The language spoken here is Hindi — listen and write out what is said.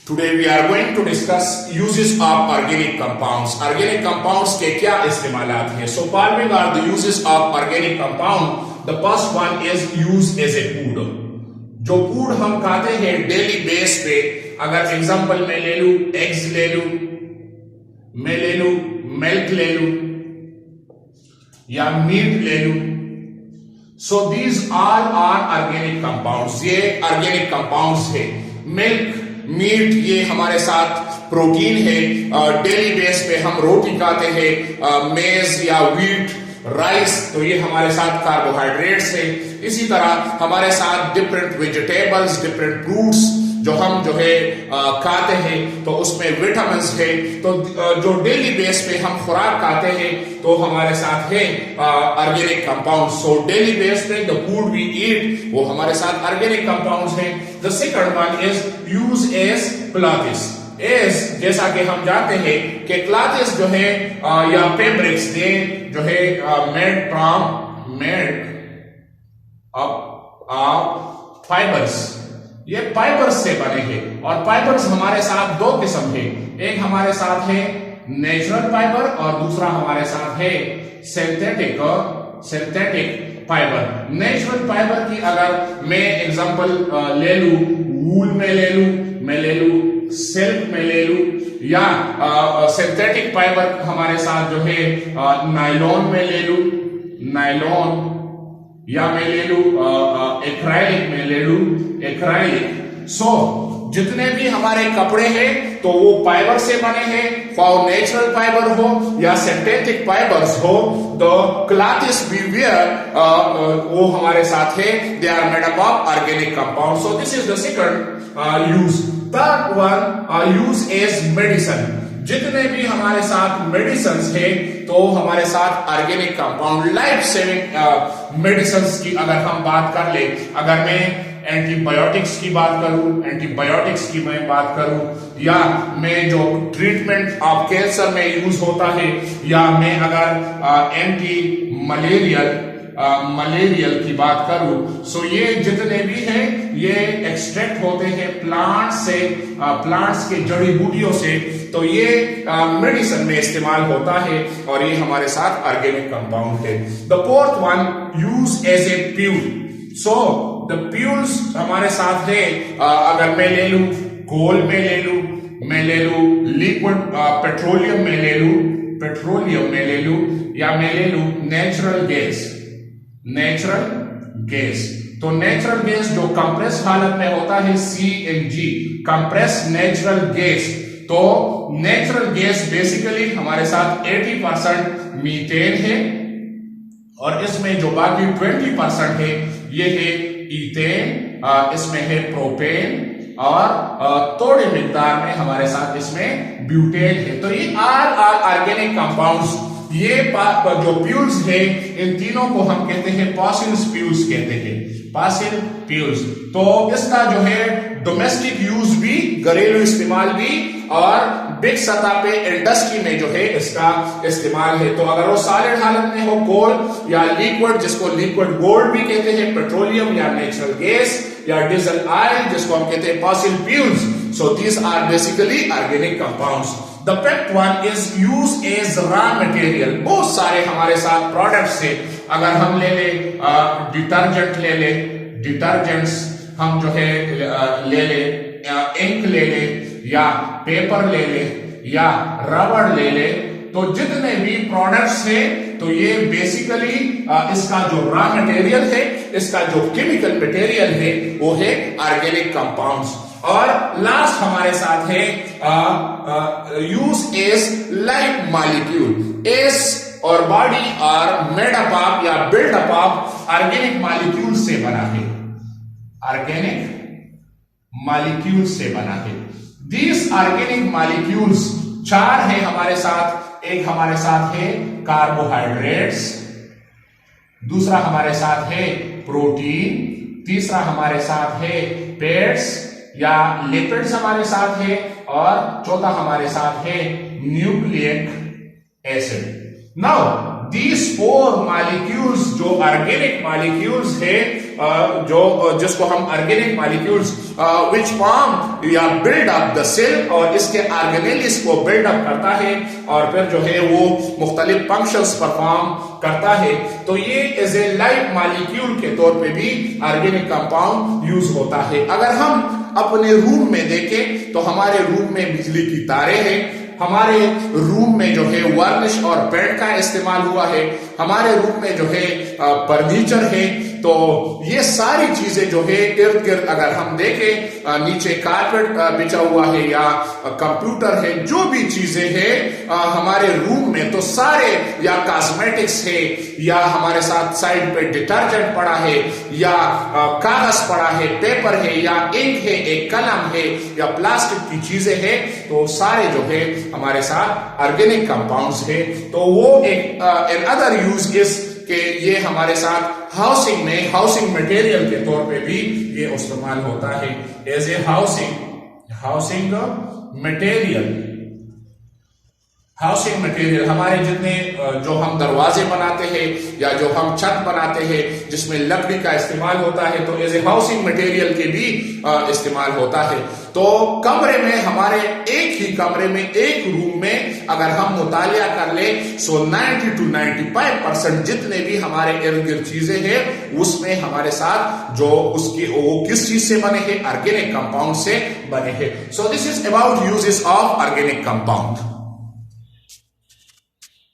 Today we are going to discuss uses of organic compounds. Organic compounds के क्या इस्तेमालात हैं? So following are the uses of organic compound. The first one is use as a food. जो फूड हम खाते हैं डेली बेस पे, अगर एग्जांपल मैं ले लूं एग्स ले लूं, मैं ले लूं मिल्क ले लूं या मीट ले लूं. So these all are organic compounds. ये organic compounds है. मिल्क, मीट ये हमारे साथ प्रोटीन है. डेली बेस पे हम रोटी खाते हैं, मेज या व्हीट, राइस, तो ये हमारे साथ कार्बोहाइड्रेट्स है. इसी तरह हमारे साथ डिफरेंट वेजिटेबल्स, डिफरेंट फ्रूट्स जो हम खाते हैं तो उसमें विटामिन्स है. तो जो डेली बेस पे हम खुराक खाते हैं तो हमारे साथ है organic compounds. So daily base पे द फूड वी ईट वो हमारे साथ ऑर्गेनिक कंपाउंड्स है. The second one is use as clothes. As जैसा कि हम जानते हैं कि क्लॉथ्स जो है या फैब्रिक्स दे जो है मेड ऑफ फाइबर्स, ये फाइबर्स से बने हैं. और फाइबर्स हमारे साथ दो किस्म है. एक हमारे साथ है नेचुरल फाइबर और दूसरा हमारे साथ है सिंथेटिक फाइबर. नेचुरल फाइबर की अगर मैं एग्जांपल ले लूं, वूल में ले लूं, मैं ले लूं सिल्क में ले लूं, या सिंथेटिक फाइबर हमारे साथ जो है नायलॉन में ले लूं, नायलॉन, या मैं ले लूं एक्राइलिक में ले लूं एक्राइलिक. सो जितने भी हमारे कपड़े हैं तो वो फाइबर से बने हैं, फॉर नेचुरल फाइबर हो या सिंथेटिक फाइबर्स हो. द क्लॉथ्स वी वियर वो हमारे साथ है, they are made up of organic compound. So this is the second use. Third one use as medicine. जितने भी हमारे साथ मेडिसिन है तो हमारे साथ organic compound, life saving medicine की अगर हम बात कर ले, अगर मैं एंटीबायोटिक्स की बात करूं, एंटीबायोटिक्स की मैं बात करूं, या मैं जो ट्रीटमेंट ऑफ कैंसर में यूज होता है, या मैं अगर एंटी मलेरियल की बात करूं, सो ये जितने भी हैं ये एक्सट्रैक्ट होते हैं प्लांट से, प्लांट्स के जड़ी बूटियों से. तो ये मेडिसिन में इस्तेमाल होता है और ये हमारे साथ ऑर्गेनिक कंपाउंड है. The fourth one use as a fuel. So the fuels हमारे साथ है, अगर मैं ले लूं कोल में ले लूं, मैं ले लूं लिक्विड पेट्रोलियम में ले लूं, पेट्रोलियम में ले लूं, या मैं ले लूं नेचुरल गैस, नेचुरल गैस. तो नेचुरल गैस जो कंप्रेस हालत में होता है CNG, कंप्रेस नेचुरल गैस. तो नेचुरल गैस बेसिकली हमारे साथ 80% मीथेन है और इसमें जो बाकी 20% है ये है इथेन, इसमें है प्रोपेन और थोड़ी मिकदार में हमारे साथ इसमें ब्यूटेन है. तो ये आर ऑर्गेनिक कंपाउंड्स. ये जो फ्यूल्स है इन तीनों को हम कहते हैं फॉसिल फ्यूल्स कहते हैं, फॉसिल फ्यूल्स. तो इसका जो है डोमेस्टिक यूज भी, घरेलू इस्तेमाल भी, और बिग सतह पे इंडस्ट्री में जो है इसका इस्तेमाल है. तो अगर वो सॉलिड हालत में हो कोल, या लिक्विड जिसको लिक्विड गोल्ड भी कहते हैं, पेट्रोलियम या नेचुरल गैस या डीजल ऑयल जिसको हम कहते हैं fossil fuels. So these are basically organic compounds. The fifth one is use as raw material. बहुत सारे हमारे साथ प्रोडक्ट्स है. अगर हम ले ले डिटर्जेंट ले ले, डिटर्जेंट्स हम जो है ले ले, इंक ले ले, या पेपर ले ले, या रबड़ ले ले. तो जितने भी प्रोडक्ट्स है तो ये बेसिकली इसका जो रॉ मटेरियल है, इसका जो केमिकल मटेरियल है वो है ऑर्गेनिक कंपाउंड्स. और लास्ट हमारे साथ है यूज एज लाइफ मॉलिक्यूल. एस और body are made up of या build up of organic molecule से बना है, ऑर्गेनिक मॉलिक्यूल से बना है. दीज ऑर्गेनिक मॉलिक्यूल्स 4 है हमारे साथ. एक हमारे साथ है कार्बोहाइड्रेट्स, दूसरा हमारे साथ है प्रोटीन, तीसरा हमारे साथ है फैट्स या लिपिड्स हमारे साथ है, और चौथा हमारे साथ है nucleic acid. Now these 4 molecules जो ऑर्गेनिक मॉलिक्यूल्स है जिसको हम ऑर्गेनिक मॉलिक्यूल्स विच फॉर्म या बिल्ड अप द सेल, और इसके ऑर्गेनेलिस को बिल्ड अप करता है और फिर जो है वो मुख्तलिफ फंक्शंस परफॉर्म करता है। तो ये एज ए लाइव मॉलिक्यूल के तौर पे भी ऑर्गेनिक कंपाउंड यूज होता है। अगर हम अपने रूम में देखें तो हमारे रूम में बिजली की तारें हैं, हमारे रूम में जो है वार्निश और पेंट का इस्तेमाल हुआ है, हमारे रूम में जो है फर्नीचर है। तो ये सारी चीजें जो है इर्द गिर्द अगर हम देखें, नीचे कारपेट बिछा हुआ है या कंप्यूटर है, जो भी चीजें हैं हमारे रूम में, तो सारे या कॉस्मेटिक्स है या हमारे साथ साइड पे डिटर्जेंट पड़ा है या कागज पड़ा है, पेपर है या इंक है, एक कलम है या प्लास्टिक की चीजें हैं, तो सारे जो है हमारे साथ ऑर्गेनिक कंपाउंड्स है। तो वो एक अदर यूज इज कि ये हमारे साथ हाउसिंग में हाउसिंग मटेरियल के तौर पे भी ये इस्तेमाल होता है, as a housing material. Housing material हमारे जितने जो हम दरवाजे बनाते हैं या जो हम छत बनाते हैं जिसमें लकड़ी का इस्तेमाल होता है, तो एज ए हाउसिंग मटेरियल के भी इस्तेमाल होता है। तो कमरे में हमारे एक ही कमरे में एक रूम में अगर हम मुतालिया कर ले, सो 90 to 95% जितने भी हमारे इर्द गिर्द चीजें हैं उसमें हमारे साथ जो उसकी वो किस चीज से बने हैं, ऑर्गेनिक कंपाउंड से बने हैं। सो this is about uses of organic compound.